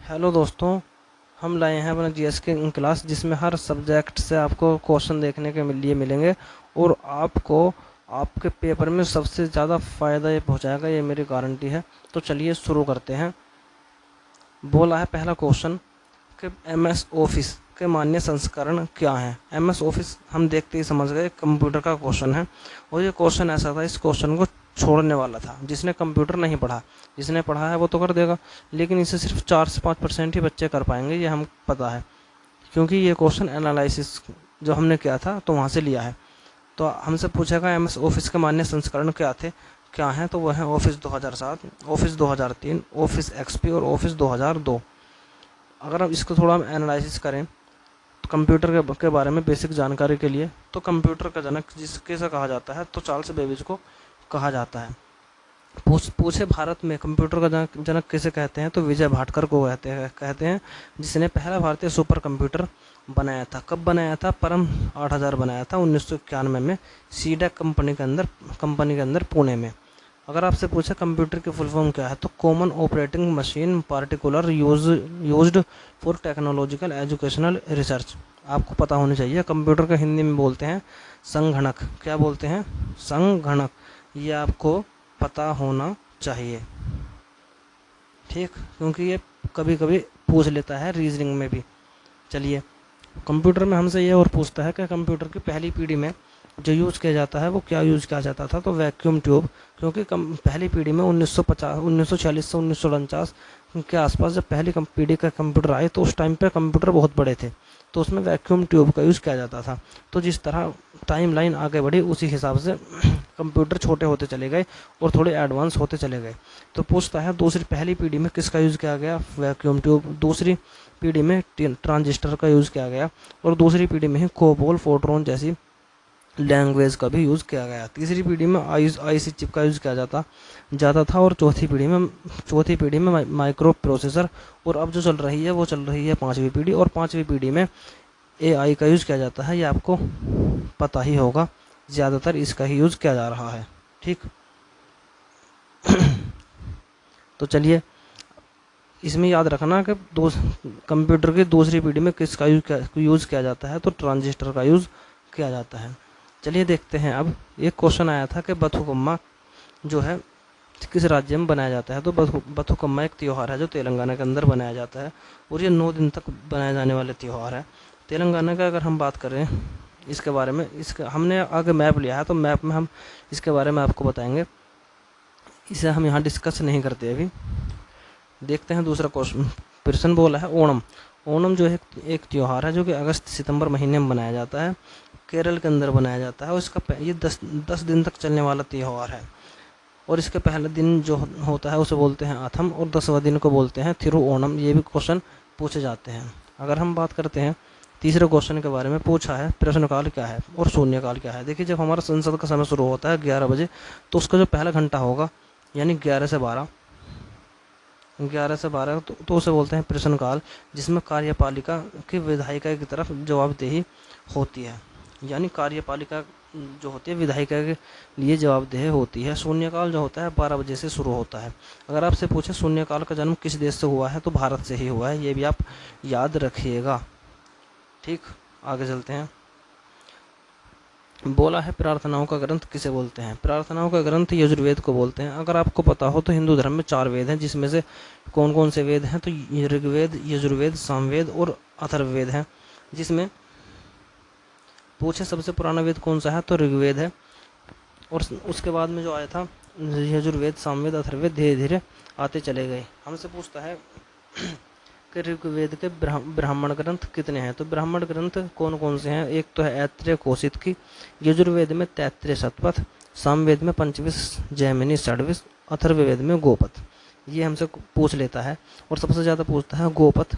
Hello दोस्तों। हम लाए हैं अपना जीएस के क्लास जिसमें हर सब्जेक्ट से आपको क्वेश्चन देखने के लिए मिलेंगे और आपको आपके पेपर में सबसे ज़्यादा फ़ायदा ये पहुंचाएगा, ये मेरी गारंटी है। तो चलिए शुरू करते हैं। बोला है पहला क्वेश्चन कि एमएस ऑफिस के मान्य संस्करण क्या है। एमएस ऑफिस हम देखते ही समझ गए कंप्यूटर का क्वेश्चन है और ये क्वेश्चन ऐसा था, इस क्वेश्चन को छोड़ने वाला था जिसने कंप्यूटर नहीं पढ़ा। जिसने पढ़ा है वो तो कर देगा, लेकिन इसे सिर्फ 4 से 5% ही बच्चे कर पाएंगे, ये हम पता है, क्योंकि ये क्वेश्चन एनालिसिस जो हमने किया था तो वहाँ से लिया है। तो हमसे पूछेगा एमएस ऑफिस के मान्य संस्करण क्या हैं, तो वह है ऑफिस 2007, ऑफिस 2003, ऑफिस एक्सपी और ऑफिस 2002। अगर हम इसको थोड़ा हम एनालिसिस करें तो कंप्यूटर के बारे में बेसिक जानकारी के लिए, तो कंप्यूटर का जनक जिसके से कहा जाता है तो चार्ल्स बेबेज को कहा जाता है। पूछे भारत में कंप्यूटर का जनक किसे कहते हैं, तो विजय भाटकर को कहते हैं जिसने पहला भारतीय सुपर कंप्यूटर बनाया था। कब बनाया था? परम 8000 बनाया था 1991 में सीडेक कंपनी के अंदर पुणे में। अगर आपसे पूछे कंप्यूटर की फुल फॉर्म क्या है, तो common operating machine particular used for technological educational research. आपको पता होनी चाहिए कंप्यूटर का हिंदी में बोलते हैं संगणक। क्या बोलते हैं? संगणक। ये आपको पता होना चाहिए, ठीक, क्योंकि ये कभी कभी पूछ लेता है रीजनिंग में भी। चलिए, कंप्यूटर में हमसे ये और पूछता है कि कंप्यूटर की पहली पीढ़ी में जो यूज़ किया जाता है वो क्या यूज़ किया जाता था, तो वैक्यूम ट्यूब। क्योंकि पहली पीढ़ी में 1946 से 1949 के आसपास जब पहली पीढ़ी का कंप्यूटर आए तो उस टाइम पे कंप्यूटर बहुत बड़े थे, तो उसमें वैक्यूम ट्यूब का यूज़ किया जाता था। तो जिस तरह टाइम लाइन आगे बढ़ी उसी हिसाब से कंप्यूटर छोटे होते चले गए और थोड़े एडवांस होते चले गए। तो पूछता है दूसरी पहली पीढ़ी में किसका यूज़ किया गया? Vacuum tube. दूसरी पीढ़ी में ट्रांजिस्टर का यूज़ किया गया और दूसरी पीढ़ी में ही कोबोल फोर्ट्रॉन जैसी लैंग्वेज का भी यूज़ किया गया। तीसरी पीढ़ी में आईसी चिप का यूज़ किया जाता था और चौथी पीढ़ी में माइक्रो प्रोसेसर। और अब जो चल रही है वो चल रही है पाँचवीं पीढ़ी, और पाँचवीं पीढ़ी में एआई का यूज़ किया जाता है। ये आपको पता ही होगा, ज़्यादातर इसका ही यूज़ किया जा रहा है, ठीक। तो चलिए, इसमें याद रखना कि कंप्यूटर की दूसरी पीढ़ी में किसका यूज़ किया जाता है, तो ट्रांजिस्टर का यूज़ किया जाता है। चलिए देखते हैं। अब एक क्वेश्चन आया था कि बथुकम्मा जो है किस राज्य में बनाया जाता है, तो बथुकम्मा एक त्यौहार है जो तेलंगाना के अंदर बनाया जाता है और ये 9 दिन तक बनाए जाने वाले त्यौहार है। तेलंगाना का अगर हम बात करें इसके बारे में, इसका हमने आगे मैप लिया है तो मैप में हम इसके बारे में आपको बताएंगे, इसे हम यहाँ डिस्कस नहीं करते अभी। देखते हैं दूसरा क्वेश्चन। प्रश्न बोला है ओणम। ओणम जो है एक त्यौहार है जो कि अगस्त सितंबर महीने में बनाया जाता है, केरल के अंदर बनाया जाता है और इसका ये 10 दिन तक चलने वाला त्यौहार है। और इसके पहले दिन जो होता है उसे बोलते हैं आथम और 10वां दिन को बोलते हैं थिरुओणम। ये भी क्वेश्चन पूछे जाते हैं। अगर हम बात करते हैं तीसरे क्वेश्चन के बारे में, पूछा है प्रश्नकाल क्या है और शून्यकाल क्या है। देखिए, जब हमारा संसद का समय शुरू होता है 11 बजे, तो उसका जो पहला घंटा होगा यानी 11 से 12 तो उसे बोलते हैं प्रश्नकाल, जिसमें कार्यपालिका की विधायिका की तरफ जवाबदेही होती है, यानी कार्यपालिका जो होती है विधायिका के लिए जवाबदेह होती है। शून्यकाल जो होता है 12 बजे से शुरू होता है। अगर आपसे पूछे शून्यकाल का जन्म किस देश से हुआ है, तो भारत से ही हुआ है, ये भी आप याद रखिएगा, ठीक। आगे चलते हैं। बोला है प्रार्थनाओं का ग्रंथ किसे बोलते हैं। प्रार्थनाओं का ग्रंथ यजुर्वेद को बोलते हैं। अगर आपको पता हो तो हिंदू धर्म में 4 वेद हैं, जिसमें से कौन कौन से वेद हैं, तो ऋग्वेद, यजुर्वेद, सामवेद और अथर्ववेद हैं। जिसमें पूछे सबसे पुराना वेद कौन सा है, तो ऋग्वेद है। और उसके बाद में जो आया था यजुर्वेद, सामवेद, अथर्ववेद धीरे धीरे आते चले गए। हमसे पूछता है कि ऋग्वेद के ब्राह्मण ग्रंथ कितने हैं, तो ब्राह्मण ग्रंथ कौन कौन से हैं। एक तो है ऐत्रेय कोशित की, यजुर्वेद में 33 शतपथ, सामवेद में 25, जैमिनी 26, अथर्ववेद में गोपथ। ये हमसे पूछ लेता है। और सबसे ज़्यादा पूछता है गोपथ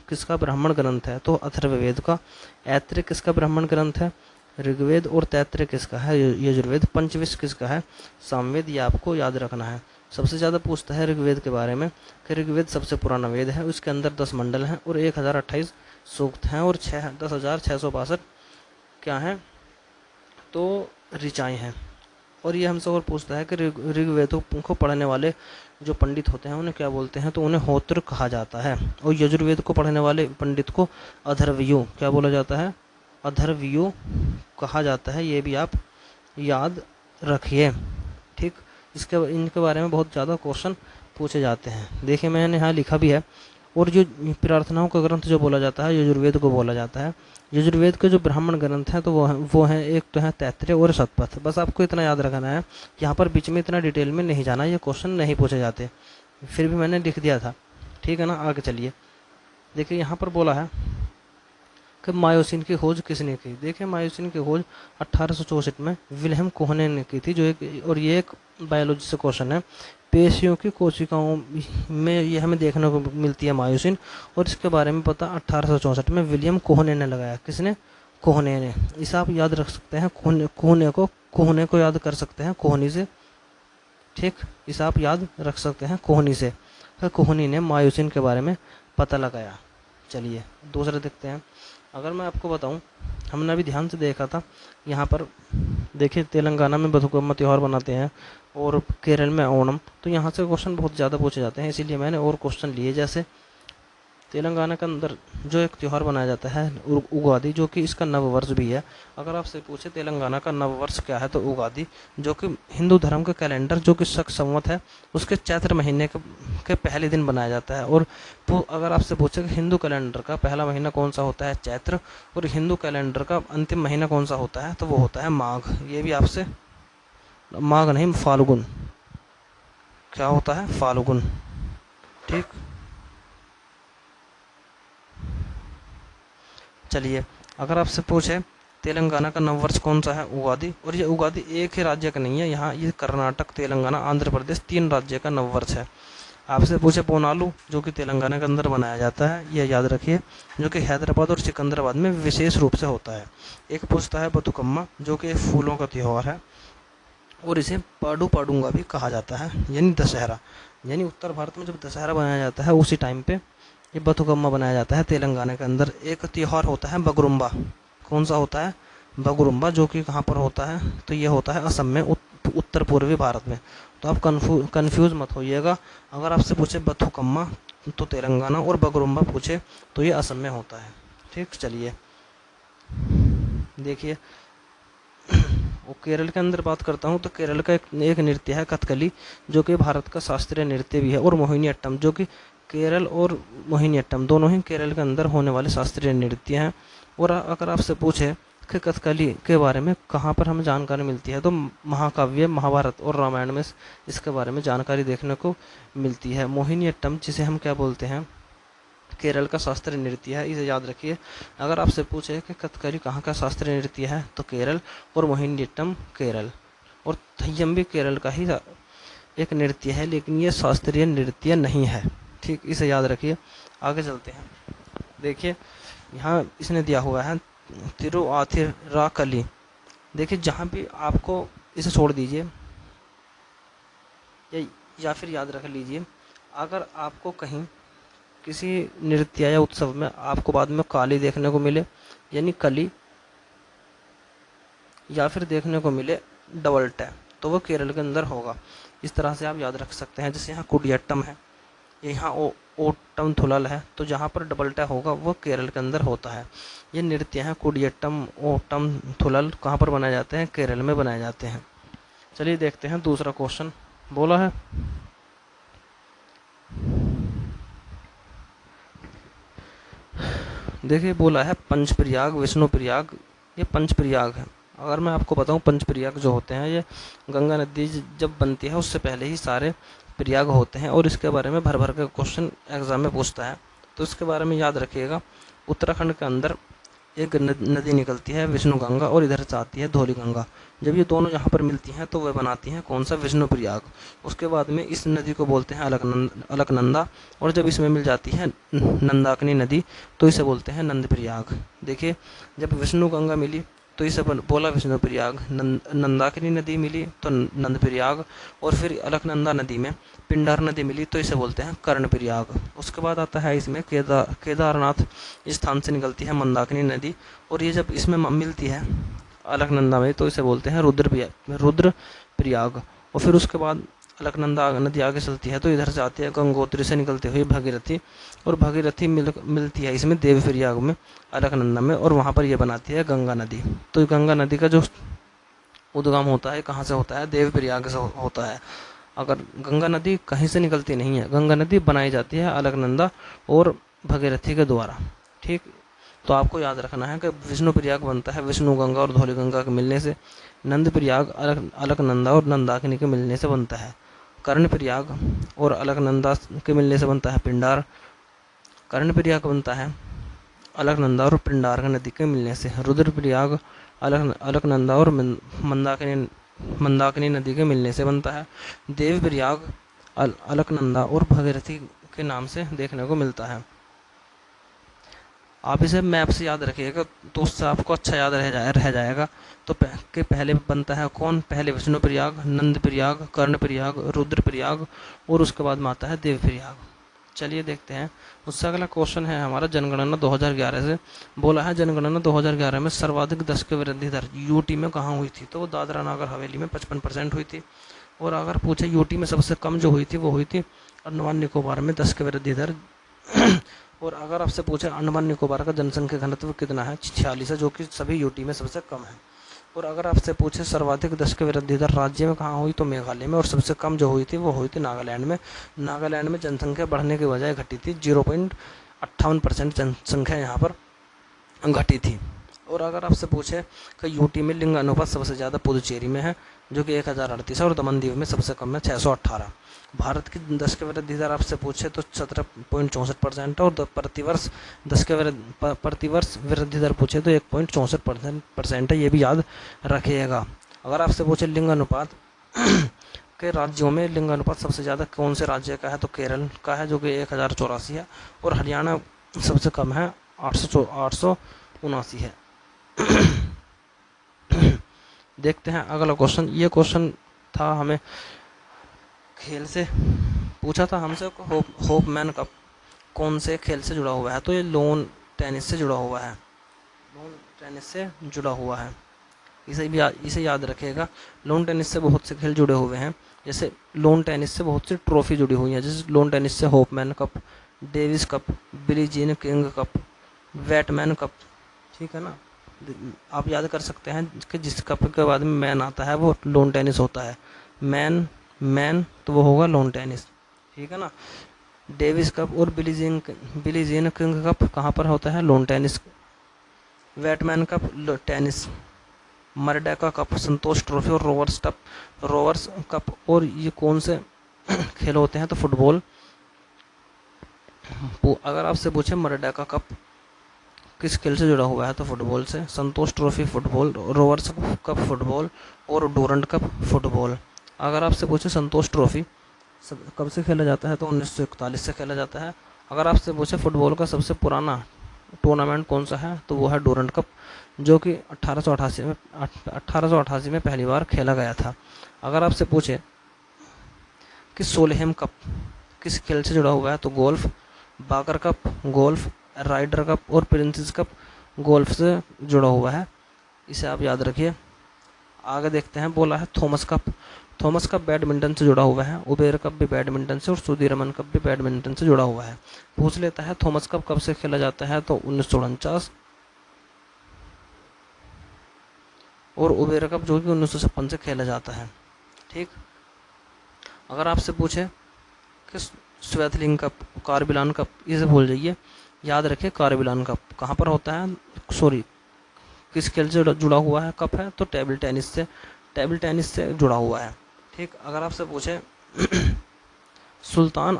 किसका ब्राह्मण ग्रंथ है, तो अथर्ववेद का। ऐत्रेय किसका ब्राह्मण ग्रंथ है, ऋग्वेद। और तैत्रेय किसका है, यजुर्वेद। 25 किसका है, सामवेद। ये आपको याद रखना है। सबसे ज़्यादा पूछता है ऋग्वेद के बारे में कि ऋग्वेद सबसे पुराना वेद है, उसके अंदर 10 मंडल हैं और 1028 सूक्त हैं और 10,662 क्या हैं, तो ऋचाएँ हैं। और ये हमसे और पूछता है कि ऋग्वेद को पढ़ने वाले जो पंडित होते हैं उन्हें क्या बोलते हैं, तो उन्हें होत्र कहा जाता है। और यजुर्वेद को पढ़ने वाले पंडित को अधर्वयु क्या बोला जाता है, अधर्वयु कहा जाता है। ये भी आप याद रखिए, ठीक। इनके बारे में बहुत ज़्यादा क्वेश्चन पूछे जाते हैं। देखिए मैंने यहाँ लिखा भी है। और जो प्रार्थनाओं का ग्रंथ जो बोला जाता है यजुर्वेद को बोला जाता है। यजुर्वेद के जो ब्राह्मण ग्रंथ हैं तो वो हैं एक तो है तैत्तिरीय और शतपथ। बस आपको इतना याद रखना है, यहाँ पर बीच में इतना डिटेल में नहीं जाना, ये क्वेश्चन नहीं पूछे जाते, फिर भी मैंने लिख दिया था, ठीक है ना। आगे चलिए, देखिए यहाँ पर बोला है कि मायोसिन की खोज किसने की। देखिए मायोसिन की खोज 1864 में विल्हेम कोहने ने की थी, जो एक, और ये एक बायोलॉजी से क्वेश्चन है। पेशियों की कोशिकाओं में ये हमें देखने को मिलती है मायोसिन, और इसके बारे में पता 1864 में विलियम कोहने ने लगाया। किसने, कोहने ने। इसे आप याद रख सकते हैं, कोहने को याद कर सकते हैं कोहनी से, ठीक। इसे आप याद रख सकते हैं कोहनी से। फिर कोहनी ने मायोसिन के बारे में पता लगाया। चलिए दूसरा देखते हैं। अगर मैं आपको बताऊं, हमने अभी ध्यान से देखा था, यहाँ पर देखिए तेलंगाना में बथुकम्मा त्यौहार बनाते हैं और केरल में ओणम। तो यहाँ से क्वेश्चन बहुत ज़्यादा पूछे जाते हैं, इसीलिए मैंने और क्वेश्चन लिए। जैसे तेलंगाना के अंदर जो एक त्यौहार मनाया जाता है उगादि, जो कि इसका नववर्ष भी है। अगर आपसे पूछे तेलंगाना का नववर्ष क्या है, तो उगादि, जो कि हिंदू धर्म के कैलेंडर जो कि शक संवत है उसके चैत्र महीने के पहले दिन बनाया जाता है। और तो अगर आपसे पूछे कि हिंदू कैलेंडर का पहला महीना कौन सा होता है, चैत्र, और हिंदू कैलेंडर का अंतिम महीना कौन सा होता है, तो वो होता है माघ। ये भी आपसे, माघ नहीं, फाल्गुन। क्या होता है, फाल्गुन, ठीक। चलिए अगर आपसे पूछे तेलंगाना का नववर्ष कौन सा है, उगादि। और ये उगादि एक ही राज्य का नहीं है, यहाँ ये कर्नाटक, तेलंगाना, आंध्र प्रदेश, 3 राज्य का नववर्ष है। आपसे पूछे बोनालू, जो कि तेलंगाना के अंदर बनाया जाता है, ये याद रखिए, जो कि हैदराबाद और सिकंदराबाद में विशेष रूप से होता है। एक पूछता है बथुकम्मा, जो कि फूलों का त्यौहार है और इसे पाडू पाडूंगा भी कहा जाता है, यानी दशहरा। यानी उत्तर भारत में जब दशहरा बनाया जाता है उसी टाइम पे ये बथुकम्मा बनाया जाता है। तेलंगाना के अंदर एक त्यौहार होता है बगरुम्बा। कौन सा होता है, बगरुम्बा, जो कि कहाँ पर होता है, तो ये होता है असम में, उत्तर पूर्वी भारत में। तो आप कंफ्यूज मत होइएगा। अगर आपसे पूछे बथुकम्मा तो तेलंगाना, और बगरुम्बा पूछे तो ये असम में होता है, ठीक। चलिए देखिए, वो केरल के अंदर बात करता हूँ तो केरल का एक नृत्य है कथकली, जो कि भारत का शास्त्रीय नृत्य भी है। और मोहिनी अट्टम, जो कि केरल और मोहिनी अट्टम दोनों ही केरल के अंदर होने वाले शास्त्रीय नृत्य हैं। और अगर आपसे पूछे कि कथकली के बारे में कहाँ पर हमें जानकारी मिलती है, तो महाकाव्य महाभारत और रामायण में इसके बारे में जानकारी देखने को मिलती है। मोहिनी अट्टम, जिसे हम क्या बोलते हैं, केरल का शास्त्रीय नृत्य है, इसे याद रखिए। अगर आपसे पूछे कि कथकली कहाँ का शास्त्रीय नृत्य है, तो केरल, और मोहिनीअट्टम केरल, और थय्यम भी केरल का ही एक नृत्य है, लेकिन ये शास्त्रीय नृत्य नहीं है, ठीक। इसे याद रखिए। आगे चलते हैं। देखिए यहाँ इसने दिया हुआ है तिरुआथिराकली। देखिए जहाँ भी आपको, इसे छोड़ दीजिए या फिर याद रख लीजिए, अगर आपको कहीं किसी नृत्य या उत्सव में आपको बाद में काली देखने को मिले, यानी कली, या फिर देखने को मिले डबल टै, तो वो केरल के अंदर होगा। इस तरह से आप याद रख सकते हैं। जैसे यहाँ कुडियट्टम है, यहाँ ओट्टम थुलल है, तो जहाँ पर डबल टै होगा वो केरल के अंदर होता है। ये नृत्य हैं कुडियट्टम, ओट्टम, थुलल, कहाँ पर बनाए जाते हैं, केरल में बनाए जाते हैं। चलिए देखते हैं दूसरा क्वेश्चन। बोला है देखिए, बोला है पंचप्रयाग, विष्णुप्रयाग, ये पंचप्रयाग है। अगर मैं आपको बताऊं, पंचप्रयाग जो होते हैं ये गंगा नदी जब बनती है उससे पहले ही सारे प्रयाग होते हैं, और इसके बारे में भर भर के क्वेश्चन एग्जाम में पूछता है, तो इसके बारे में याद रखिएगा। उत्तराखंड के अंदर एक नदी निकलती है विष्णु गंगा, और इधर से आती है धौली गंगा। जब ये दोनों यहाँ पर मिलती हैं तो वह बनाती हैं कौन सा, विष्णु प्रयाग। उसके बाद में इस नदी को बोलते हैं अलकनंदा, और जब इसमें मिल जाती है नंदाकिनी नदी तो इसे बोलते हैं नंद प्रयाग। देखिए जब विष्णु गंगा मिली तो इसे बोला विष्णु प्रयाग, नंदाकिनी नदी मिली तो नंद प्रयाग, और फिर अलकनंदा नदी में पिंडार नदी मिली तो इसे बोलते हैं कर्ण प्रयाग। उसके बाद आता है इसमें केदारनाथ स्थान से निकलती है मंदाकिनी नदी, और ये जब इसमें मिलती है अलकनंदा में, तो इसे बोलते हैं रुद्र प्रयाग। और फिर उसके बाद अलकनंदा नदी आगे चलती है तो इधर से आती है गंगोत्री से निकलते हुए भगीरथी, और भगीरथी मिलती है इसमें देवप्रयाग में, अलकनंदा में, और वहाँ पर ये बनाती है गंगा नदी। तो गंगा नदी का जो उद्गम होता है कहाँ से होता है, देवप्रयाग से होता है। अगर गंगा नदी कहीं से निकलती नहीं है, गंगा नदी बनाई जाती है अलकनंदा और भगीरथी के द्वारा। ठीक, तो आपको याद रखना है कि विष्णु प्रयाग बनता है विष्णु गंगा और धौली गंगा के मिलने से, नंद प्रयाग अलकनंदा और नंदाकिनी के मिलने से बनता है, कर्ण प्रयाग और अलकनंदा के मिलने से बनता है पिंडार, कर्ण प्रयाग बनता है अलकनंदा और पिंडार नदी के मिलने से, रुद्र प्रयाग अलकनंदा और मंदाकिनी नदी के मिलने से बनता है, देव प्रयाग अलकनंदा और भगीरथी के नाम से देखने को मिलता है। आप इसे मैप से याद रखिएगा तो उससे आपको अच्छा याद रह जाएगा। तो के पहले बनता है कौन, पहले विष्णु प्रयाग, नंद प्रयाग, कर्ण प्रयाग, रुद्र प्रयाग, और उसके बाद में आता है देव प्रयाग। चलिए देखते हैं। उससे अगला क्वेश्चन है हमारा जनगणना 2011 से। बोला है जनगणना 2011 में सर्वाधिक 10 की वृद्धि दर यूटी में कहाँ हुई थी, तो वो दादरा नगर हवेली में 55% हुई थी। और अगर पूछे यूटी में सबसे कम जो हुई थी वो हुई थी अंडमान निकोबार में 10 की वृद्धि दर। और अगर आपसे पूछे अंडमान निकोबार का जनसंख्या घनत्व कितना है, 46 है, जो कि सभी यूटी में सबसे कम है। और अगर आपसे पूछे सर्वाधिक 10 की वृद्धि दर राज्य में कहाँ हुई, तो मेघालय में, और सबसे कम जो हुई थी वो हुई थी नागालैंड में। नागालैंड में जनसंख्या बढ़ने के बजाय घटी थी, 0.58% जनसंख्या यहाँ पर घटी थी। और अगर आपसे पूछे कि यूटी में लिंग अनुपात सबसे ज़्यादा पुदुचेरी में है जो कि 1038 है, और दमन-दीव में सबसे कम है 618। भारत की 10 के वृद्धि दर आपसे पूछे तो 17.64% है, और प्रतिवर्ष 10 के प्रतिवर्ष वृद्धि दर पूछे तो 1.64% है, ये भी याद रखिएगा। अगर आपसे पूछे लिंग अनुपात के राज्यों में लिंग अनुपात सबसे ज़्यादा कौन से राज्य का है, तो केरल का है जो कि 1084 है, और हरियाणा सबसे कम है 879 है। देखते हैं अगला क्वेश्चन। ये क्वेश्चन था हमें खेल से पूछा था हमसे, होपमैन कप कौन से खेल से जुड़ा हुआ है, तो ये लॉन टेनिस से जुड़ा हुआ है, लॉन टेनिस से जुड़ा हुआ है। इसे याद रखिएगा। लॉन टेनिस से बहुत से खेल जुड़े हुए हैं, जैसे लॉन टेनिस से बहुत सी ट्रॉफी जुड़ी हुई हैं, जैसे लॉन टेनिस से Hopman cup, Davis cup, Billie Jean King cup, Wightman cup. ठीक है ना, आप याद कर सकते हैं कि जिस कप के बाद में मैन आता है वो लॉन टेनिस होता है, मैन तो वो होगा लॉन टेनिस। ठीक है ना, डेविस कप और बिली जीन किंग कप कहाँ पर होता है, lawn tennis. Wightman cup tennis, Merdeka cup Santosh trophy, और रोवर्स कप। और ये कौन से खेल होते हैं, तो फुटबॉल। अगर आपसे पूछे मरडेका कप किस खेल से जुड़ा हुआ है, तो फुटबॉल से। Santosh trophy football, Rovers cup football, और डूरंट कप फुटबॉल। अगर आपसे पूछे संतोष ट्रॉफी कब से खेला जाता है, तो 1941 से खेला जाता है। अगर आपसे पूछे फुटबॉल का सबसे पुराना टूर्नामेंट कौन सा है, तो वो है डूरंट कप, जो कि 1888 में पहली बार खेला गया था। अगर आपसे पूछे कि सोलहेम कप किस खेल से जुड़ा हुआ है, तो गोल्फ। बाकर कप गोल्फ, राइडर कप और प्रिंसेस कप गोल्फ से जुड़ा हुआ है, इसे आप याद रखिए। आगे देखते हैं। बोला है थॉमस कप बैडमिंटन से जुड़ा हुआ है, उबेर कप भी बैडमिंटन से, और सुधीरमन कप भी बैडमिंटन से जुड़ा हुआ है। पूछ लेता है थॉमस कप कब से खेला जाता है, तो 1949, और उबेर कप जो कि 1956 से खेला जाता है। ठीक, अगर आपसे पूछे कि स्वेथलिंग कप, कार्बिलान कप, इसे भूल जाइए, याद रखिए कार्बिलान कप कहाँ पर होता है, किस खेल से जुड़ा हुआ है कप है, तो टेबल टेनिस से जुड़ा हुआ है। ठीक, अगर आपसे पूछे Sultan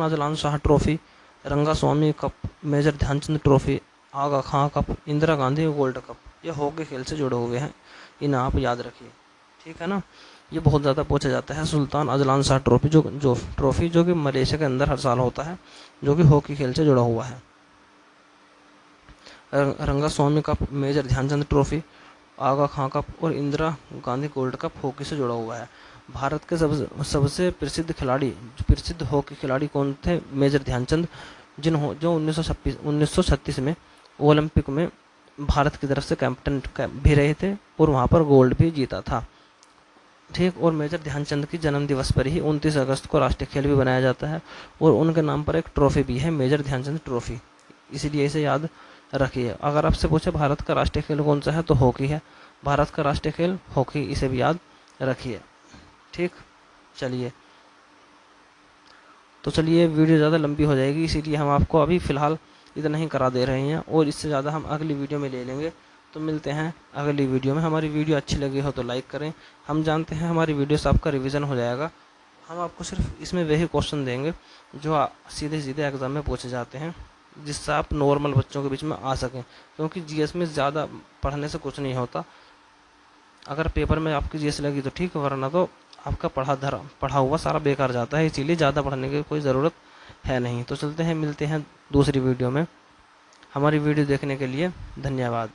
Azlan Shah trophy, Ranga Swami cup, major Dhyanchand trophy, Aga Khan cup, Indira Gandhi gold cup, ये हॉकी खेल से जुड़े हुए हैं, इन्हें आप याद रखिए। ठीक है ना, ये बहुत ज़्यादा पूछा जाता है। सुल्तान अजलान शाह ट्रॉफी जो कि मलेशिया के अंदर हर साल होता है, जो कि हॉकी खेल से जुड़ा हुआ है। रंगा Swami cup, major Dhyanchand trophy, Aga Khan cup और Indira Gandhi gold cup hockey से जुड़ा हुआ है। भारत के सबसे प्रसिद्ध हॉकी खिलाड़ी कौन थे, मेजर ध्यानचंद, जो 1936 में भारत की तरफ से कैप्टन भी रहे थे और वहाँ पर गोल्ड भी जीता था। ठीक, और मेजर ध्यानचंद की जन्म दिवस पर ही 29 अगस्त को राष्ट्रीय खेल भी बनाया जाता है और उनके नाम पर एक ट्रॉफी भी है, मेजर ध्यानचंद ट्रॉफी, इसीलिए इसे याद रखिए। अगर आपसे पूछे भारत का राष्ट्रीय खेल कौन सा है तो हॉकी है, भारत का राष्ट्रीय खेल हॉकी, इसे भी याद रखिए। ठीक, चलिए, तो चलिए वीडियो ज़्यादा लंबी हो जाएगी, इसीलिए हम आपको अभी फ़िलहाल इतना ही करा दे रहे हैं और इससे ज़्यादा हम अगली वीडियो में ले लेंगे। तो मिलते हैं अगली वीडियो में। हमारी वीडियो अच्छी लगी हो तो लाइक करें। हम जानते हैं हमारी वीडियो से आपका रिवीजन हो जाएगा। हम आपको सिर्फ इसमें वही क्वेश्चन देंगे जो सीधे सीधे एग्ज़ाम में पूछे जाते हैं, जिससे आप नॉर्मल बच्चों के बीच में आ सकें, क्योंकि जीएस में ज़्यादा पढ़ने से कुछ नहीं होता। अगर पेपर में आपकी जीएस लगी तो ठीक, वरना तो आपका पढ़ा हुआ सारा बेकार जाता है, इसीलिए ज़्यादा पढ़ने की कोई ज़रूरत है नहीं। तो चलते हैं, मिलते हैं दूसरी वीडियो में। हमारी वीडियो देखने के लिए धन्यवाद।